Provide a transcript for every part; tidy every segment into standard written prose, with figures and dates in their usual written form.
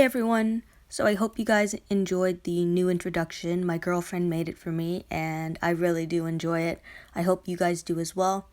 everyone! So I hope you guys enjoyed the new introduction. My girlfriend made it for me and I really do enjoy it. I hope you guys do as well.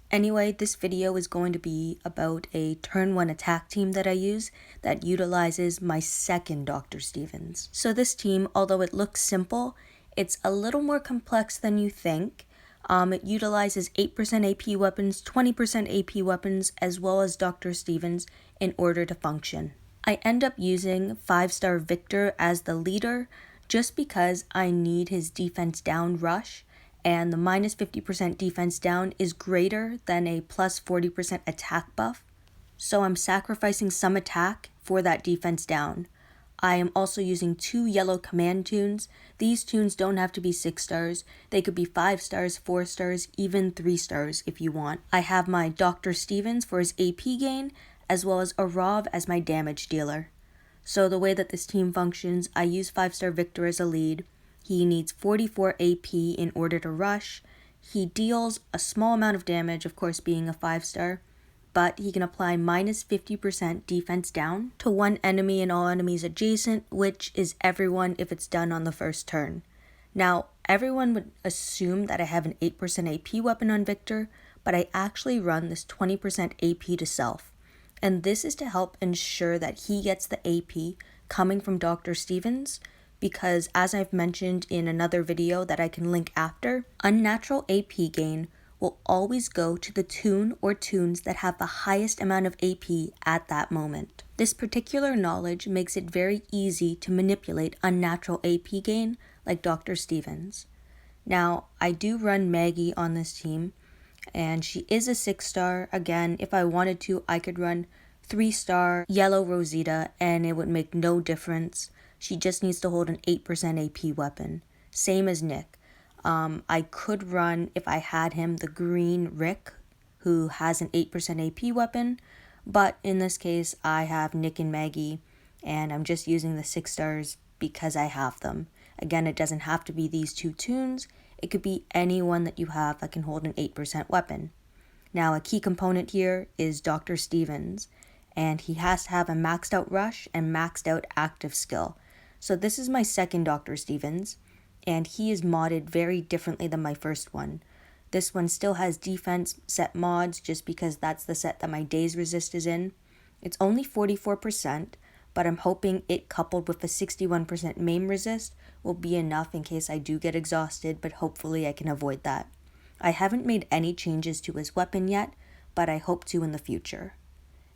Anyway, this video is going to be about a turn 1 attack team that I use that utilizes my second Dr. Stevens. So this team, although it looks simple, it's a little more complex than you think. It utilizes 8% AP weapons, 20% AP weapons, as well as Dr. Stevens in order to function. I end up using 5-star Victor as the leader just because I need his defense down rush, and the minus 50% defense down is greater than a plus 40% attack buff, so I'm sacrificing some attack for that defense down. I am also using 2 yellow command tunes. These tunes don't have to be 6 stars. They could be 5 stars, 4 stars, even 3 stars if you want. I have my Dr. Stevens for his AP gain, as well as Aarav as my damage dealer. So the way that this team functions, I use 5-star Victor as a lead. He needs 44 AP in order to rush. He deals a small amount of damage, of course being a 5-star, but he can apply minus 50% defense down to one enemy and all enemies adjacent, which is everyone if it's done on the first turn. Now, everyone would assume that I have an 8% AP weapon on Victor, but I actually run this 20% AP to self. And this is to help ensure that he gets the AP coming from Dr. Stevens, because as I've mentioned in another video that I can link after, unnatural AP gain will always go to the tune or tunes that have the highest amount of AP at that moment. This particular knowledge makes it very easy to manipulate unnatural AP gain like Dr. Stevens. Now, I do run Maggie on this team, and she is a 6-star. Again, if I wanted to, I could run 3-star yellow Rosita and it would make no difference. She just needs to hold an 8% AP weapon. Same as Nick. I could run, if I had him, the green Rick, who has an 8% AP weapon, but in this case, I have Nick and Maggie, and I'm just using the 6 stars because I have them. Again, it doesn't have to be these 2 tunes. It could be anyone that you have that can hold an 8% weapon. Now, a key component here is Dr. Stevens, and he has to have a maxed out rush and maxed out active skill. So this is my second Dr. Stevens, and he is modded very differently than my first one. This one still has defense set mods just because that's the set that my Daze Resist is in. It's only 44%, but I'm hoping it coupled with a 61% maim resist will be enough in case I do get exhausted, but hopefully I can avoid that. I haven't made any changes to his weapon yet, but I hope to in the future.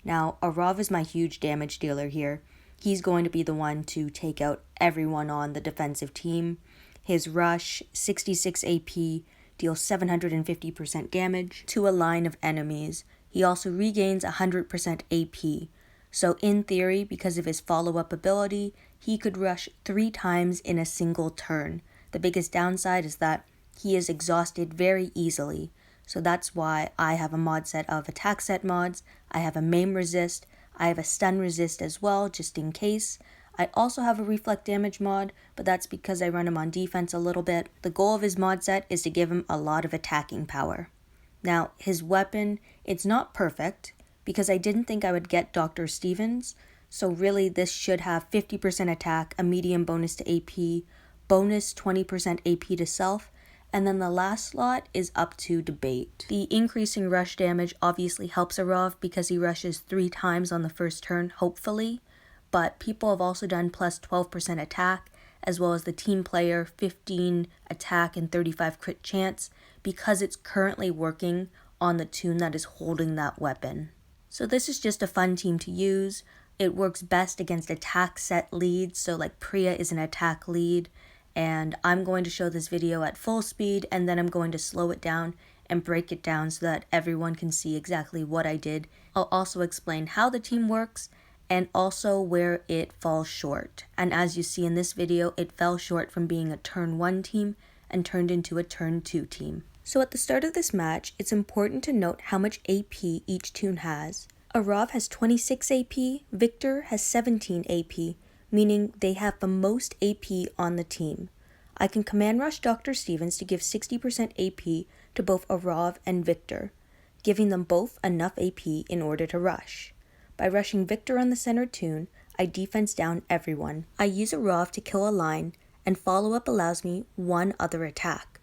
Now, Aarav is my huge damage dealer here. He's going to be the one to take out everyone on the defensive team. His rush, 66 AP, deals 750% damage to a line of enemies. He also regains 100% AP. So in theory, because of his follow-up ability, he could rush 3 times in a single turn. The biggest downside is that he is exhausted very easily. So that's why I have a mod set of attack set mods. I have a maim resist. I have a stun resist as well, just in case. I also have a reflect damage mod, but that's because I run him on defense a little bit. The goal of his mod set is to give him a lot of attacking power. Now, his weapon, it's not perfect, because I didn't think I would get Dr. Stevens, so really this should have 50% attack, a medium bonus to AP, bonus 20% AP to self, and then the last slot is up to debate. The increasing rush damage obviously helps Aarav because he rushes 3 times on the first turn, hopefully, but people have also done plus 12% attack, as well as the team player 15 attack and 35 crit chance, because it's currently working on the tune that is holding that weapon. So this is just a fun team to use. It works best against attack set leads, so like Priya is an attack lead, and I'm going to show this video at full speed, and then I'm going to slow it down and break it down so that everyone can see exactly what I did. I'll also explain how the team works, and also where it falls short. And as you see in this video, it fell short from being a turn 1 team and turned into a turn 2 team. So at the start of this match, it's important to note how much AP each tune has. Aarav has 26 AP, Victor has 17 AP, meaning they have the most AP on the team. I can command rush Dr. Stevens to give 60% AP to both Aarav and Victor, giving them both enough AP in order to rush. By rushing Victor on the center tune, I defense down everyone. I use Aarav to kill a line, and follow-up allows me one other attack.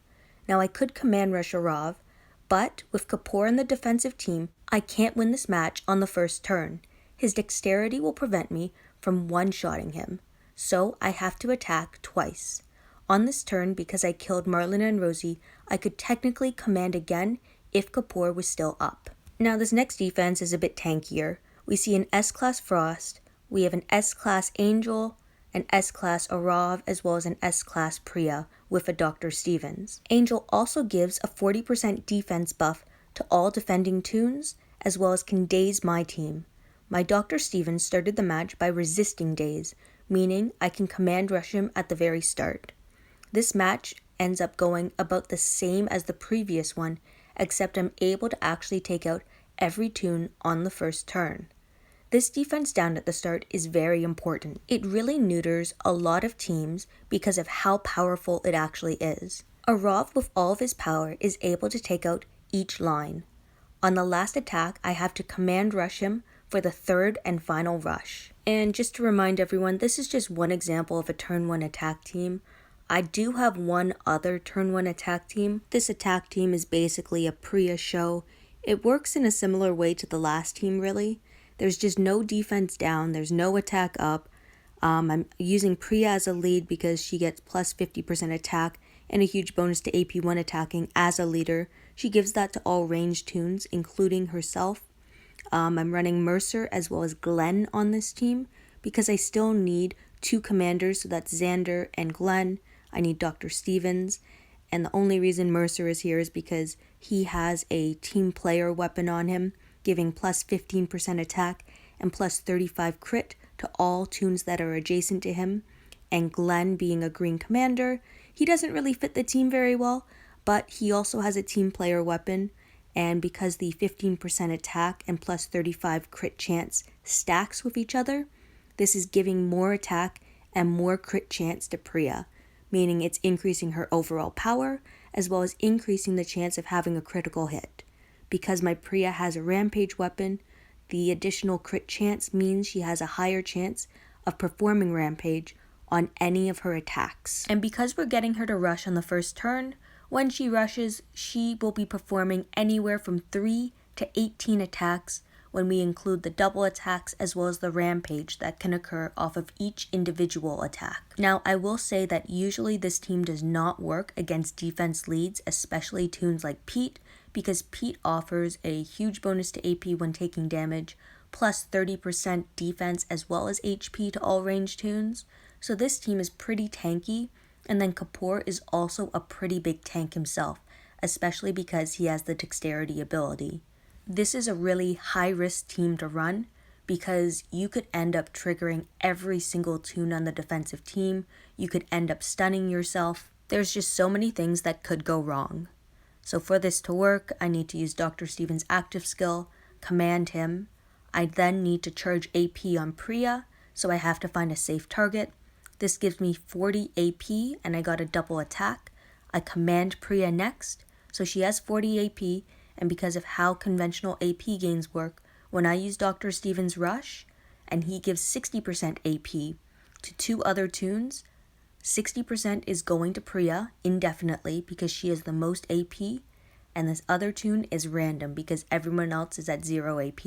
Now I could command rush Aarav, but with Kapoor in the defensive team, I can't win this match on the first turn. His dexterity will prevent me from one-shotting him, so I have to attack twice. On this turn, because I killed Marlena and Rosie, I could technically command again if Kapoor was still up. Now this next defense is a bit tankier. We see an S-Class Frost, we have an S-Class Angel, an S-Class Aarav, as well as an S-Class Priya with a Dr. Stevens. Angel also gives a 40% defense buff to all defending toons, as well as can daze my team. My Dr. Stevens started the match by resisting daze, meaning I can command rush him at the very start. This match ends up going about the same as the previous one, except I'm able to actually take out every toon on the first turn. This defense down at the start is very important. It really neuters a lot of teams because of how powerful it actually is. Aarav with all of his power is able to take out each line. On the last attack, I have to command rush him for the third and final rush. And just to remind everyone, this is just one example of a turn 1 attack team. I do have one other turn 1 attack team. This attack team is basically a Priya show. It works in a similar way to the last team really. There's just no defense down, there's no attack up. I'm using Priya as a lead because she gets plus 50% attack and a huge bonus to AP1 attacking as a leader. She gives that to all ranged toons, including herself. I'm running Mercer as well as Glenn on this team because I still need 2 commanders, so that's Xander and Glenn. I need Dr. Stevens, and the only reason Mercer is here is because he has a team player weapon on him, giving plus 15% attack and plus 35 crit to all toons that are adjacent to him. And Glenn, being a green commander, he doesn't really fit the team very well, but he also has a team player weapon, and because the 15% attack and plus 35 crit chance stacks with each other, this is giving more attack and more crit chance to Priya, meaning it's increasing her overall power as well as increasing the chance of having a critical hit. Because my Priya has a rampage weapon, the additional crit chance means she has a higher chance of performing rampage on any of her attacks. And because we're getting her to rush on the first turn, when she rushes, she will be performing anywhere from 3 to 18 attacks when we include the double attacks as well as the rampage that can occur off of each individual attack. Now, I will say that usually this team does not work against defense leads, especially toons like Pete, because Pete offers a huge bonus to AP when taking damage, plus 30% defense as well as HP to all ranged toons. So this team is pretty tanky, and then Kapoor is also a pretty big tank himself, especially because he has the dexterity ability. This is a really high-risk team to run because you could end up triggering every single toon on the defensive team, you could end up stunning yourself. There's just so many things that could go wrong. So for this to work, I need to use Dr. Stevens' active skill, command him. I then need to charge AP on Priya, so I have to find a safe target. This gives me 40 AP and I got a double attack. I command Priya next, so she has 40 AP, and because of how conventional AP gains work, when I use Dr. Stevens' rush, and he gives 60% AP to 2 other toons, 60% is going to Priya indefinitely because she has the most AP, and this other toon is random because everyone else is at 0 AP.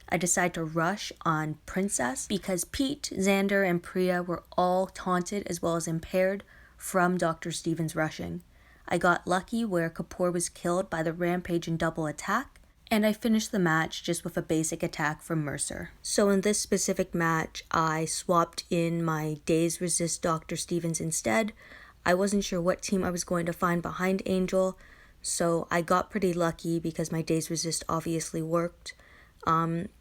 I decide to rush on Princess because Pete, Xander, and Priya were all taunted as well as impaired from Dr. Stevens rushing. I got lucky where Kapoor was killed by the rampage and double attack, and I finished the match just with a basic attack from Mercer. So in this specific match, I swapped in my Daze Resist Dr. Stevens instead. I wasn't sure what team I was going to find behind Angel, so I got pretty lucky because my Daze Resist obviously worked.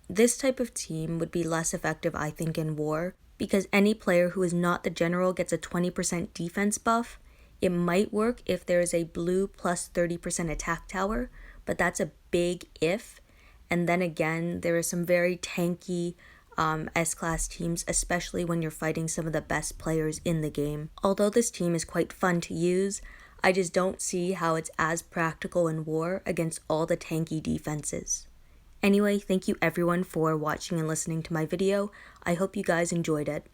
This type of team would be less effective, I think, in war, because any player who is not the general gets a 20% defense buff. It might work if there is a blue plus 30% attack tower, but that's a big if. And then again, there are some very tanky S-class teams, especially when you're fighting some of the best players in the game. Although this team is quite fun to use, I just don't see how it's as practical in war against all the tanky defenses. Anyway, thank you everyone for watching and listening to my video. I hope you guys enjoyed it.